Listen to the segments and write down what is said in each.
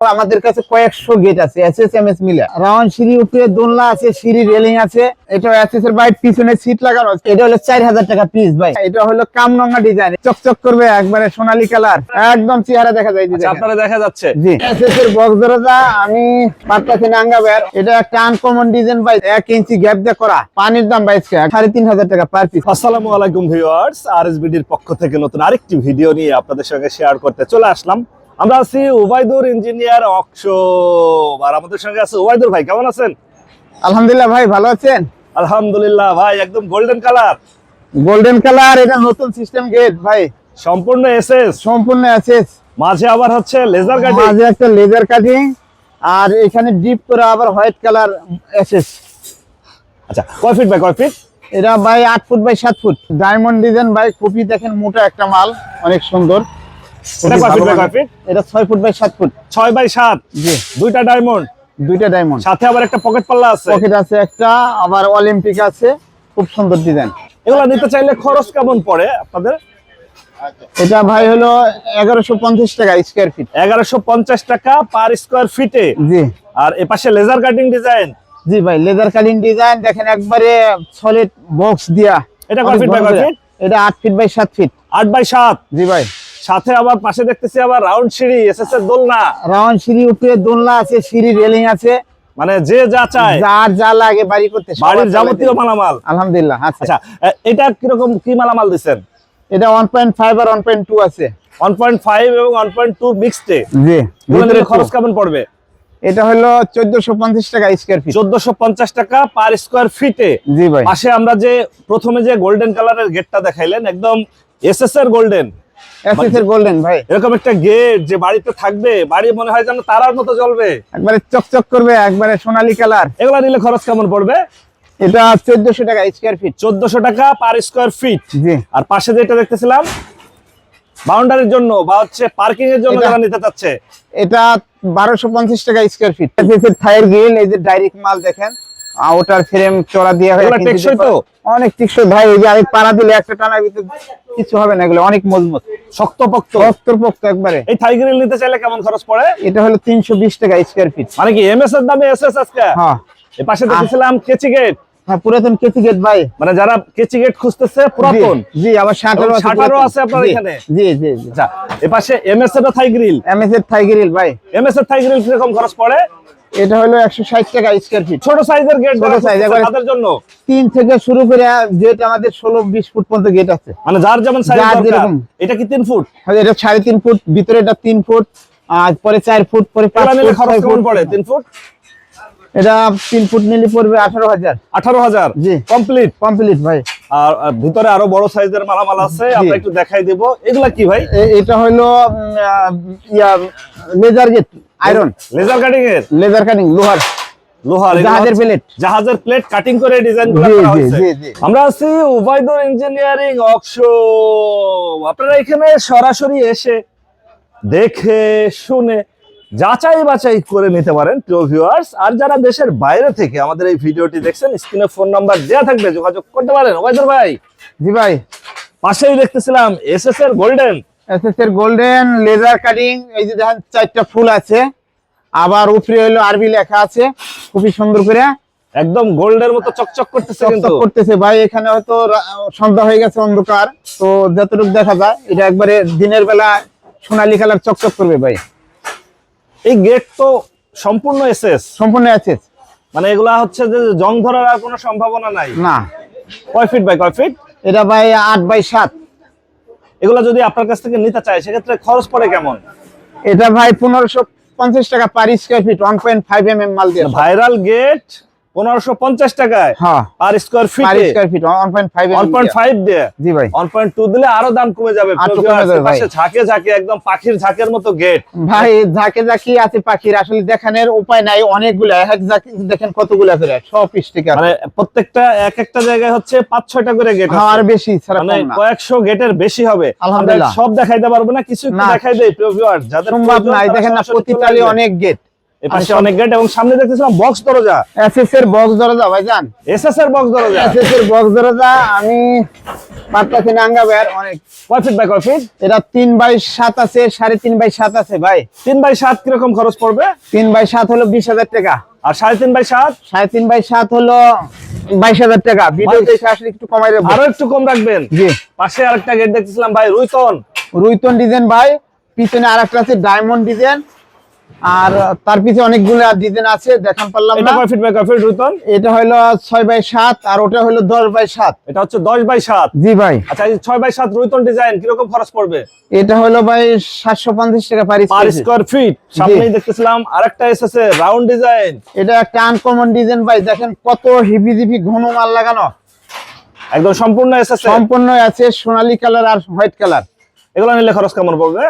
আমাদের কাছে কয়েকশো গেট আছে এসএসএমএস মিলে। রাউন্ড সিঁড়ি উপরে দোলনা আছে, সিঁড়ি রেলিং আছে। এটা এসএস এর বাইট পিছনে সিট লাগানো আছে। এটা হলো 4000 টাকা পিস ভাই। এটা হলো কামরঙা ডিজাইন, চকচক করবে একবারে সোনালী কালার, একদম চেহারা দেখা যায়। আপনারা দেখা যাচ্ছে জি এসএস এর বক্স দরজা আমি পারতাছি না আঙ্গাবের। এটা একটা আনকমন ডিজাইন ভাই, 1 ইঞ্চি গ্যাপ দিয়ে করা। পানির দাম 3500 টাকা পার পিস। আসসালামু আলাইকুম ভিউয়ার্স, আরএসবিডির পক্ষ থেকে নতুন আরেকটি ভিডিও নিয়ে আপনাদের সঙ্গে শেয়ার করতে চলে আসলাম। আমরা আছি ওবায়দুর ইঞ্জিনিয়ার ওয়ার্কশপ, আর আমাদের সঙ্গে আছে ওবায়দুর ভাই। কেমন আছেন? আলহামদুলিল্লাহ ভাই, ভালো আছেন? আলহামদুলিল্লাহ ভাই, একদম গোল্ডেন কালার। গোল্ডেন কালার, এটা নতুন সিস্টেম গেট ভাই, সম্পূর্ণ এসএস। সম্পূর্ণ এসএস, মাঝে আবার হচ্ছে লেজার কাটিং, মাঝে একটা লেজার কাটিং, আর এখানে ডিপ করে আবার হোয়াইট কালার এসএস। আচ্ছা, কয় ফিট বাই কয় ফিট? এটা ভাই 8 foot by 7 foot. Diamond design ভাই, কপি দেখেন, মোটা একটা মাল, অনেক সুন্দর। এটা কয় ফিট বাই কয় ফিট? এটা 6 ফুট বাই 7 ফুট। 6 বাই 7। জি, দুইটা ডায়মন্ড, দুইটা ডায়মন্ড, সাথে আবার একটা পকেট পাল্লা আছে। পকেট আছে একটা, আবার অলিম্পিক আছে। খুব সুন্দর ডিজাইন। এগুলা নিতে চাইলে খরচ কেমন পড়ে আপনাদের? এটা ভাই হলো 1150 টাকা স্কয়ার ফিট। 1150 টাকা পার স্কয়ার ফিটে। জি, আর এপাশে লেজার কাটিং ডিজাইন। জি ভাই, লেজার কাটিং ডিজাইন দেখেন, একবারে সলিড বক্স দিয়া। এটা কয় ফিট বাই কয় ফিট? এটা 8 ফিট বাই 7 ফিট। 8 বাই 7। জি ভাই, সাথে আবার পাশে দেখতেছি আবার রাউন্ড সিঁড়ি, এসএস এর দোলনা। রাউন্ড সিঁড়ি উপরে দোলনা আছে, সিঁড়ি রেলিং আছে। মানে যে যা চায়, যার যা লাগে বাড়ি করতে, বাড়ির যাবতীয় মালামাল। আলহামদুলিল্লাহ। আচ্ছা, এটা কিরকম কি মালামাল দিচ্ছেন? এটা 1.5 আর 1.2 আছে। 1.5 এবং 1.2 মিক্সড এ। জি, ভিতরে খরচ কেমন পড়বে? এটা হলো 1450 টাকা স্কয়ার ফিট। 1450 টাকা পার স্কয়ার ফিটে। জি ভাই, পাশে আমরা যে প্রথমে যে গোল্ডেন কালারের গেটটা দেখাইলেন, একদম এসএস এর গোল্ডেন। এসএস এর গোল্ডেন ভাই, এরকম একটা গেট যে বাড়িতে থাকবে, বাড়ি মনে হয় যেন তারার মতো জ্বলবে, একবারে চকচক করবে, একবারে সোনালী কালার। এগুলা নিলে খরচ কেমন পড়বে? এটা 1400 টাকা স্কয়ার ফিট। 1400 টাকা পার স্কয়ার ফিট। জি, আর পাশে যেটা দেখতেছিলাম বাউন্ডারির জন্য বা হচ্ছে পার্কিং এর জন্য যারা নিতে চাচ্ছে, এটা 1250 টাকা স্কয়ার ফিট। এসএস এর থাইর গ্রিল, এই যে ডাইরেক্ট মাল দেখেন, আউটার ফ্রেম চড়া দেওয়া হয়। এগুলা টেকসই তো? অনেক টেকসই ভাই, এই যে আরেক পাড়া দিলে একটা টানার ভিতরে কিছু হবে না, এগুলো অনেক মজবুত, শক্তপোক্ত। শক্তপোক্ত একবারে। এই থাই গ্রিল নিতে চাইলে কেমন খরচ পড়ে? এটা হলো 320 টাকা স্কয়ার ফিট। মানে কি এমএস এর দামে এসএস আজকে? হ্যাঁ, এই পাশে দেখতেছিলাম কেচি গেট, হ্যাঁ পুরাতন কেসি গেট ভাই। মানে যারা কেচি গেট খুঁজতেছে পুরাতন। জি, আবার শাটারও আছে। শাটারও আছে আপনার এখানে? জি জি জি। আচ্ছা, এই পাশে এমএস এর থাই গ্রিল। এমএস এর থাই গ্রিল ভাই, এমএস এর থাই গ্রিল কিরকম খরচ পড়ে? এটা হলো 160 টাকা স্কয়ার ফিট। ছোট সাইজের গেট, ছোট সাইজ, একবারে তাদের জন্য 3 থেকে শুরু করে গেট আমাদের 16-20 ফুট পর্যন্ত গেট আছে। মানে যার যেমন সাইজ যার দরকার। যেরকম। এটা কি 3 ফুট? এটা 3.5 ফুট, ভিতরে এটা 3 ফুট, আর পরে 4 ফুট, পরে 5 এগুলা নিলে ফুট, খরচ 6 কেমন ফুট পড়ে? 3 ফুট এটা 3 ফুট নিলে পড়বে 18,000। 18,000 জি, কমপ্লিট। কমপ্লিট ভাই। আর ভিতরে আরো বড় সাইজের মালামাল আছে, আমরা একটু দেখাই দেব। এগুলা কি ভাই? এটা হলো laser gate, iron laser cutting এর, লেজার কাটিং, লোহার এগুলা জাহাজের হচ্ছে প্লেট। জাহাজের প্লেট কাটিং করে ডিজাইন করা জি জি হয়েছে। জি জি। আমরা আছি ওবায়দুর ইঞ্জিনিয়ারিং ওয়ার্কশপ। আপনারা এখানে সরাসরি এসে দেখে শুনে যাচাই বাছাই করে নিতে পারেন প্রিয় ভিউয়ার্স। আর যারা দেশের বাইরে থেকে আমাদের এই ভিডিওটি দেখছেন, স্ক্রিনে ফোন নাম্বার দেওয়া থাকবে, যোগাযোগ করতে পারেন। ওবায়দুর ভাই, জি ভাই, পাশেই দেখতেছিলাম এসএস এর গোল্ডেন। এসএস এর গোল্ডেন লেজার কাটিং, এই যে দেখেন 4টা ফুল আছে, আবার উপরে হলো আরবি লেখা আছে, খুবই সুন্দর করে একদম গোল্ডের মতো চকচক করতেছে কিন্তু। চকচক করতেছে ভাই। এখানে হয়তো সন্ধ্যা হয়ে গেছে, অন্ধকার, তো যতটুকু দেখা যায় এটা একবারে দিনের বেলা সোনালী কালার চকচক করবে ভাই। এই গেট তো সম্পূর্ণ এসএস, সম্পূর্ণ এসএস, মানে এগুলা হচ্ছে যে জং ধরার আর কোনো সম্ভাবনা নাই। না। কয় ফিট বাই কয় ফিট? এটা ভাই 8 বাই 7। এগুলা যদি আপনার কাছ থেকে নিতে চায়, সেক্ষেত্রে খরচ পড়ে কেমন? এটা ভাই 1550 টাকা পার স্কয়ার ফিট, 1.5 mm মাল দিয়ে। ভাইরাল গেট 1550 টাকায় হ্যাঁ, পার স্কয়ার পার ফিটে, স্কয়ার ফিট 1.5 mm 1.5 দিয়ে। জি ভাই, 1.2 দিলে আরো দাম কমে যাবে। আর তো কমে যাবে ভাই। পাশে ঝাঁকে ঝাঁকে একদম পাখির ঝাঁকের মতো গেট ভাই। ঝাঁকে ঝাঁকি আছে পাখির, আসলে দেখানোর উপায় নাই, অনেকগুলো। এক ঝাঁকি দেখেন কতগুলো করে, সব স্টিকার, মানে প্রত্যেকটা এক একটা জায়গায় হচ্ছে 5-6টা করে গেট আছে। আর বেশি ছাড়া মানে কম না। কয়েকশো গেটের বেশি হবে। আলহামদুলিল্লাহ। আমরা সব দেখাইতে পারবো না, কিছু একটু না, দেখাই দেই প্রিয় ভিউয়ার, যাদের সম্ভব প্রয়োজন নাই। তারা দেখেন না, সরাসরি প্রতি চলে তালে আসবেন। অনেক গেট। এই পাশে অনেক গেট এবং সামনে দেখতেছিলাম বক্স দরজা, এসএস এর বক্স দরজা ভাইজান, এসএস এর বক্স দরজা। এসএস এর বক্স দরজা আমি পারতাছি না আঙ্গাবে আর অনেক। কয় ফিট বাই কয় ফিট? এটা 3x7 আছে, 3.5x7 আছে ভাই। 3x7 কিরকম খরচ পড়বে? 3x7 হলো 20,000 টাকা, আর 3.5x7? 3.5x7 হলো 22,000 টাকা। ভিডিওতে আসলে একটু কমাই দেবো, আরো একটু কম রাখবেন। জি। পাশে আরেকটা গেট দেখতেছিলাম ভাই, রুইতন। রুইতন ডিজাইন ভাই, পিছনে আরেকটা আছে ডায়মন্ড ডিজাইন, আর তার পিছনে অনেকগুলো ডিজাইন আছে, দেখান পারলাম এটা না। কয় ফিট বাই কয় ফিট রুইতন? এটা হলো 6x7 আর ওটা হলো 10x7। এটা হচ্ছে 10x7। জি ভাই। আচ্ছা, এই 6x7 রুইতন ডিজাইন কিরকম খরচ পড়বে? এটা হলো ভাই 750 টাকা পার পার স্কয়ার ফিট। সামনেই দেখতেছিলাম আরেকটা এসএসএ রাউন্ড ডিজাইন। এটা একটা আনকমন ডিজাইন ভাই, দেখেন কত হিপি জিপি ঘন মাল লাগানো, একদম সম্পূর্ণ এসএসএ। সম্পূর্ণ আছে সোনালী কালার আর হোয়াইট কালার। এগুলো নিলে খরচ কেমন পড়বে?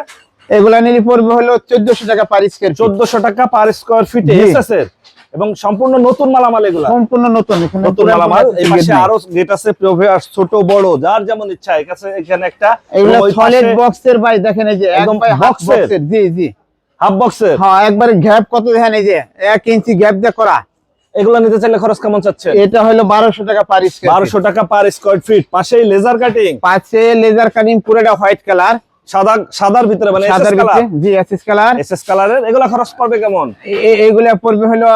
এগুলা নিলে পড়বে হলো 1400 টাকা পার স্কয়ার ফিট। 1400 টাকা পার স্কয়ার ফিট জি। এসএসএ এবং সম্পূর্ণ নতুন মালামাল এগুলা। সম্পূর্ণ নতুন, এখানে নতুন পুরো মালামাল। কোনো এই gate পাশে নেই। আরো গেট আছে, প্রোভিয়াস ছোট বড় যার যেমন ইচ্ছা। এখানে একটা এগুলা ওই সলিড পাশে বক্সের ভাই, দেখেন এই যে একদম একদম হাফ box-এর। বক্সের। জি জি, হাফ বক্সের। হ্যাঁ একবারে গ্যাপ কত দেখেন, এই যে 1 ইঞ্চি গ্যাপ দিয়ে করা। এগুলো নিতে চাইলে খরচ কেমন চাচ্ছেন? এটা হলো 1200 টাকা পার স্কয়ার ফিট। 1200 টাকা পার স্কয়ার ফিট। পাশেই লেজার কাটিং, পাশে লেজার কাটিং, পুরোটা হোয়াইট কালার, সাদার ভিতরে মানে সাদার এসএস কালার। ভিতরে। জি এসএস কালার। এসএস কালারের এগুলা খরচ পড়বে কেমন? এগুলা পড়বে হলো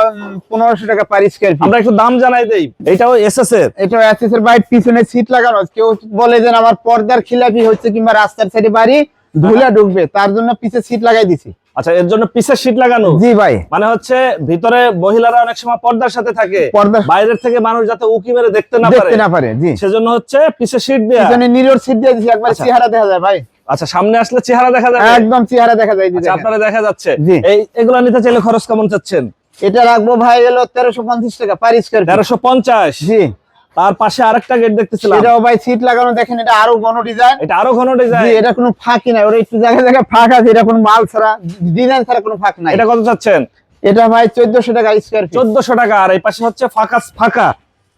1500 টাকা পার স্কয়ার ফিট। আমরা একটু দাম জানাই দেই। এটাও এসএস এর। এটা এসএস এর বাইট, পিছনে সিট লাগানো। কেউ বলে যে আমার পর্দার খিলাপি হচ্ছে কিংবা রাস্তার সাইডে বাড়ি ধুলা ঢুকবে, তার জন্য পিছে সিট লাগাই দিছি। আচ্ছা, এর জন্য পিসের শীট লাগানো। জি ভাই। মানে হচ্ছে ভিতরে মহিলারা অনেক সময় পর্দার সাথে থাকে, পর্দার বাইরের থেকে মানুষ যাতে উকি মেরে দেখতে না পারে, দেখতে না পারে। জি, সেজন্য হচ্ছে পিসের শীট দেয়া। পিছনে নিরোর সিট দিয়ে দিছি, একবার আচ্ছা। চেহারা দেখা যায় ভাই। আচ্ছা, সামনে আসলে চেহারা দেখা যাবে। একদম চেহারা দেখা যায়। জি আচ্ছা, দেখেন। আপনারা দেখা যাচ্ছে। জি। এগুলা নিতে চাইলে খরচ কেমন চাচ্ছেন? এটা রাখবো ভাই হলো 1350 টাকা পার স্কয়ার ফিট। 1350। জি। তার পাশে আরেকটা গেট দেখতেছিলাম, এটাও ভাই সিট লাগানো, দেখেন এটা আরো ঘন ডিজাইন। এটা আরো ঘন জি, ডিজাইন। এটা কোনো ফাঁকি নাই, ওরা একটু জায়গায় জায়গায় ফাঁক আছে, এটা কোনো মাল ছাড়া ডিজাইন ছাড়া কোনো ফাঁক নাই। এটা কত চাচ্ছেন? এটা ভাই 1400 টাকা স্কয়ার ফিট। 1400 টাকা। আর এই পাশে হচ্ছে ফাঁকা।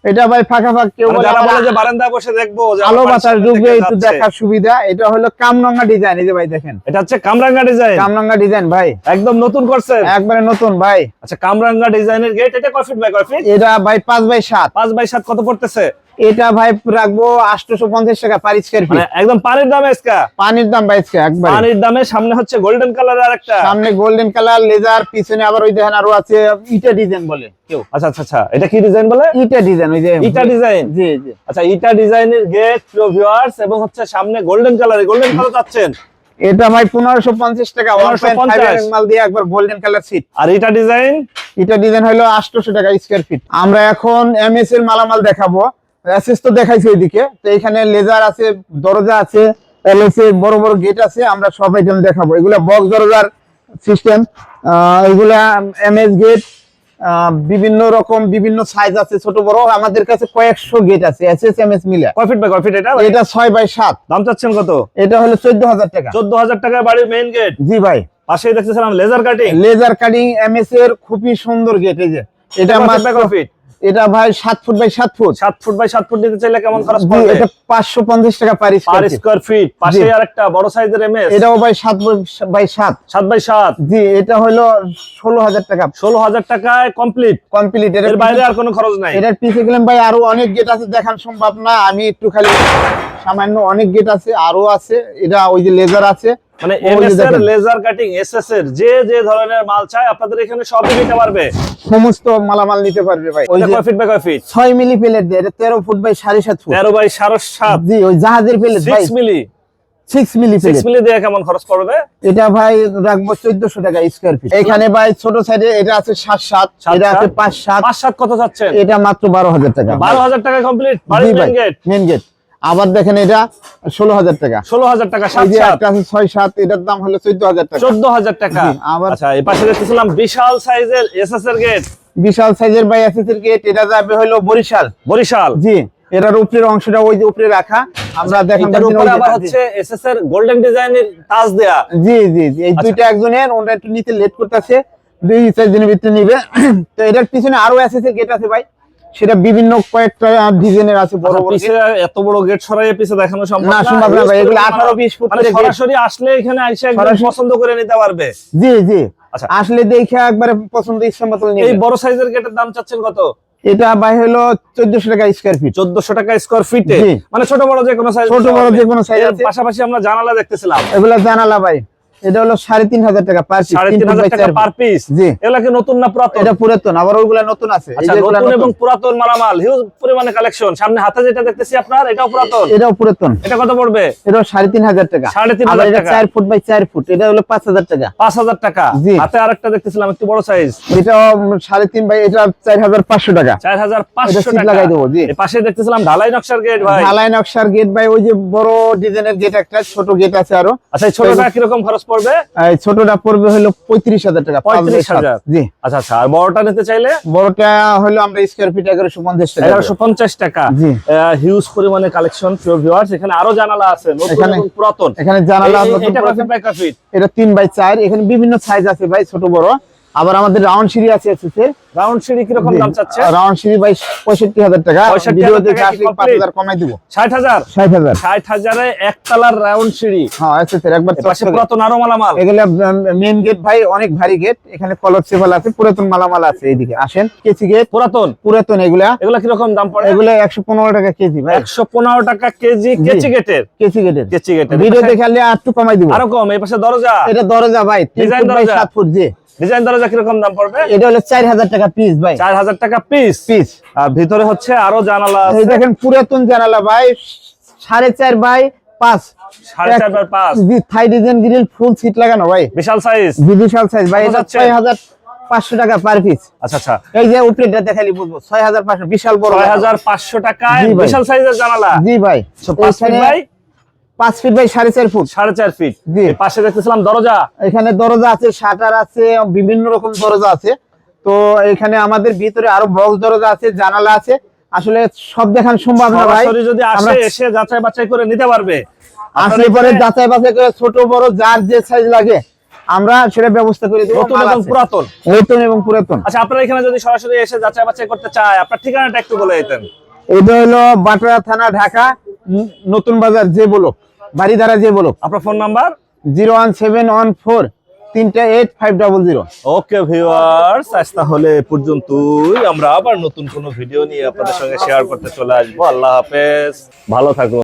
এটা ভাই ফাঁকা ফাঁক, কেউ মানে বলে যারা আমার বলে যে বারান্দায় বসে দেখবো, যে আলো আমার বাড়ির বাতাস সামনে ঢুকবে থেকে একটু যাচ্ছে। দেখার সুবিধা। এটা হলো কামরাঙ্গা ডিজাইন, এই যে ভাই দেখেন এটা হচ্ছে কামরাঙ্গা ডিজাইন। কামরাঙ্গা ডিজাইন ভাই, একদম নতুন করছেন। একবারে নতুন ভাই। আচ্ছা, কামরাঙ্গা ডিজাইনের গেট। এটা কয় ফিট বাই কয় ফিট? এটা ভাই 5x7। 5x7 কত পড়তেছে? এটা ভাই রাখবো 850 টাকা পার স্কয়ার ফিট। মানে একদম পানির দামে এসকা। পানির দাম ভাই একবার পানির দামে। সামনে হচ্ছে গোল্ডেন কালারের আরেকটা। সামনে গোল্ডেন কালার লেজার, পিছনে আবার ওই দেখেন আরো আছে ইটা ডিজাইন বলে কেউ। আচ্ছা, এটা কি ডিজাইন বলে? ইটা ডিজাইন, ওই যে ইটা ডিজাইন। জি জি। আচ্ছা, ইটা ডিজাইনের গেট, প্রিয় ভিউয়ার্স, এবং হচ্ছে সামনে গোল্ডেন কালার। গোল্ডেন কালার চাচ্ছেন? এটা ভাই 1550 টাকা 1.5 মাল দিয়ে একবার গোল্ডেন কালার সিট। আর ইটা ডিজাইন? এটা ডিজাইন হলো 800 টাকা স্কয়ার ফিট। আমরা এখন এমএস এর মালামাল দেখাবো। এসএস তো দেখাইছি ওইদিকে, তো এখানে লেজার আছে, দরজা আছে, এলএস এর বড় বড় গেট আছে, আমরা সব আইটেম দেখাবো। এগুলা বক্স দরজার সিস্টেম, এগুলা এমএস গেট, বিভিন্ন রকম বিভিন্ন সাইজ আছে, ছোট বড়। আমাদের কাছে কয়েকশো গেট আছে এসএস এমএস মিলে। কয় ফিট বাই কয় ফিট এটা? এটা 6x7। দাম চাচ্ছেন কত? এটা হলো 14000 টাকা। 14000 টাকায় বাড়ির মেইন গেট। জি ভাই। পাশেই দেখতেছিলাম laser cutting. Laser cutting MS এর খুবই সুন্দর গেট। এই যে এটা মাত্র কয় ফিট? এটা ভাই 7 foot by 7 foot. 7 foot by 7 foot নিতে চাইলে কেমন খরচ জি, পড়বে? এটা 550 টাকা per per square feet. Square feet. পাশেই আরেকটা বড় সাইজের এমএস। এটাও ভাই 7 বাই 7। 7x7। জি, এটা হলো 16000 টাকা 16000 টাকায় কমপ্লিট। কমপ্লিট। এর বাইরে আর কোনো খরচ নাই। এটার পিছে গেলাম ভাই, আরো অনেক গেট আছে, দেখান সম্ভব না। আমি একটু খালি সামান্য অনেক গেট আছে, আরো আছে। এটা ওই যে লেজার আছে, মানে ওই যে এমএস এর দেখেন। লেজার কাটিং, এসএস এর যে ধরনের মাল চাই আপনাদের এখানে সবই নিতে পারবে। সমস্ত মালামাল নিতে পারবে ভাই। ওই এটা যে কয় ফিট বাই কয় ফিট? 6 মিলি প্লেট দিয়ে, এটা 13 ফুট বাই 7.5 ফুট। 13 বাই 7.5। জি, ওই জাহাজের প্লেট ভাই। 6 মিলি। 6 মিলি 6 প্লেট। মিলি দিয়ে কেমন খরচ পড়বে? এটা ভাই রাখবো 1400 টাকা স্কয়ার ফিট। এখানে ভাই ছোট সাইডে এটা আছে 7.7, এটা আছে 5.7। 5-7 কত চাচ্ছেন? এটা মাত্র 12000 টাকা। 12000 টাকায় কমপ্লিট বাড়ির জি ভাই, মেইন গেট। Main gate. আবার দেখেন এটা 16000 টাকা। 16000 টাকা। এই যে 7-7 একটা আছে 6.7, এটার দাম হলো 14000 টাকা। 14000 টাকা। জি, আবার আচ্ছা, এই পাশে দেখতেছিলাম বিশাল সাইজের এসএস এর গেট। বিশাল সাইজের ভাই এসএস এর গেট। এটা যাবে হলো বরিশাল। বরিশাল। জি, এটার উপরের অংশটা ওই যে উপরে রাখা, আমরা দেখেন এটার উপরে আবার হচ্ছে এসএস এর গোল্ডেন ডিজাইনের তাজ দেয়া। জি জি জি। এই দুইটা একজনের, ওটা একটু নিতে লেট করতেছে, 2-4 দিনের ভিতরে নিবে। তো এটার পিছনে আরো এসএস এর গেট আছে ভাই, সেটা বিভিন্ন কয়েকটা ডিজাইনের আছে, বড় বড় পিছে এত বড় গেট সরাইয়ে পিছে দেখানো সম্ভব না, সম্ভব না ভাই। এগুলো 18-20 ফুট মানে করে গেট। সরাসরি আসলে এখানে এসে একদম সরাসরি- পছন্দ করে নিতে পারবে। জি জি। আচ্ছা। আসলে দেখে একবারে পছন্দ ইচ্ছা মতো এই নেবেন। বড় সাইজের গেটের দাম চাচ্ছেন কত? এটা ভাই হলো 1400 টাকা স্কয়ার ফিট। 1400 টাকা স্কয়ার ফিটে, জি। মানে ছোট বড় যে কোনো সাইজ, ছোট বড় যে কোনো সাইজ আছে। পাশাপাশি আমরা জানালা দেখতেছিলাম, এগুলা জানালা ভাই, এটা হলো 3500 টাকা পার পিস। 3500 টাকা পার পিস। জি। এগুলা কি নতুন না পুরাতন? এটা পুরাতন, আবার ওইগুলা নতুন আছে। এই আচ্ছা, যে এগুলা নতুন এবং নতুন। পুরাতন মালামাল, হিউজ পরিমাণে কালেকশন। সামনে হাতে যেটা দেখতেছি আপনার, এটাও পুরাতন। এটাও পুরাতন। এটা কত পড়বে? এটা 3500 টাকা। 3500 আবার এটা টাকা। 4 ফুট বাই 4 ফুট, এটা হলো 5000 টাকা। 5000 টাকা। জি। হাতে আরেকটা দেখতেছিলাম একটু বড় সাইজ, এটা 3.5 বাই, এটা 4500 টাকা। 4500 এটা সিট টাকা। লাগাই দেবো, জি। এই পাশে দেখতেছিলাম ঢালাই নকশার গেট ভাই। ঢালাই নকশার গেট ভাই, ওই যে বড় ডিজাইনের গেট একটা, ছোট গেট আছে আরো। আচ্ছা, এই ছোটটা কি রকম খরচ পড়বে? এই ছোটটা পড়বে হলো 35000 টাকা। 35,000 জি। আচ্ছা আচ্ছা, আর বড়টা নিতে চাইলে বড়টা হলো আমরা স্কয়ার ফিট 1150 টাকা। 1150 টাকা। জি। হিউজ পরিমাণে কালেকশন প্রিয় ভিউয়ার্স। এখানে আরো জানালা আছে, নতুন এখানে- এবং পুরাতন। এখানে জানালা নতুন এটা কত পুরাতন। টাকা ফিট? এটা 3 বাই 4। এখানে বিভিন্ন সাইজ আছে ভাই, ছোট বড়। আবার আমাদের রাউন্ড সিঁড়ি আছে এসএসের। রাউন্ড সিঁড়ি কি রকম দাম চাচ্ছে? রাউন্ড সিঁড়ি ভাই 65000 টাকা। 65,000 ভিডিও টাকা দেখে কি আসলে complete? 5000 কমাই দিব। 60,000। 60000। 60,000 এ একতলার রাউন্ড সিঁড়ি। হ্যাঁ এসএসের একবার পাশে চকচকে। পুরাতন আরো মালামাল। এগুলা মেইন গেট ভাই, অনেক ভারী গেট। এখানে কলর সেভাল আছে, পুরাতন মালামাল আছে। এইদিকে আসেন, কেসি গেট পুরাতন। পুরাতন। এগুলা এগুলা কি রকম দাম পড়ে? 115 টাকা কেজি ভাই। 115 টাকা কেজি। জি। কেচি গেটের। কেসি গেটের কেচি গেটের। ভিডিও এই পাশে দেখালে একটু কমাই দিব। আরো কম। এই পাশে দরজা। এটা দরজা ভাই 3 ডিজাইন ফুট বাই দরজা। 7 ফুট। জি। ডিজাইন দরজা কি রকম দাম পড়বে? এটা হলো 4000 টাকা পিস ভাই। 4000 টাকা পিস। পিস। আর ভিতরে হচ্ছে আরো জানালা এই আছে। দেখেন পুরাতন জানালা ভাই, 4.5 বাই 5। 4.5 বাই 5। জি, Thai design grill, full sheet লাগানো ভাই। বিশাল সাইজ। বিশাল সাইজ ভাই। কত এটা যাচ্ছে? 6500 টাকা পার পিস। আচ্ছা আচ্ছা, এই যে উপরেটা দেখালি বুঝবো, 6500। বিশাল বড় জানালা। 6500 টাকায় জি ভাই। বিশাল সাইজের জানালা। জি ভাই। 5 feet by 5 feet by 4.5 foot. 4.5 feet. জি। এই পাশে দেখতেছিলাম দরজা। এখানে দরজা আছে, শাটার আছে, বিভিন্ন রকম দরজা আছে। তো এখানে আমাদের ভিতরে আরো বক্স দরজা আছে, জানালা আছে। আসলে সব দেখান সম্ভব না ভাই। সরাসরি যদি আসে, আমরা এসে যাচাই বাছাই করে নিতে পারবে। আসলে পরে যাচাই বাছাই করে ছোট বড় যার যে সাইজ লাগে আমরা সেটা ব্যবস্থা করে দেব। নতুন এবং পুরাতন। নতুন এবং পুরাতন। আচ্ছা, আপনারা এখানে যদি সরাসরি এসে যাচাই বাছাই করতে চায়, আপনার ঠিকানাটা একটু বলে দিতেন। এটা হলো বাটরা থানা, ঢাকা, নতুন বাজার যে ব্লক, বাড়িধারা যে ব্লক। আপনার ফোন নাম্বার? 01714 38500। ওকে ভিউয়ার্স, আজ তাহলে এ পর্যন্তই। আমরা আবার নতুন কোনো ভিডিও নিয়ে আপনাদের সঙ্গে শেয়ার করতে চলে আসবো। আল্লাহ হাফেজ, ভালো থাকুন।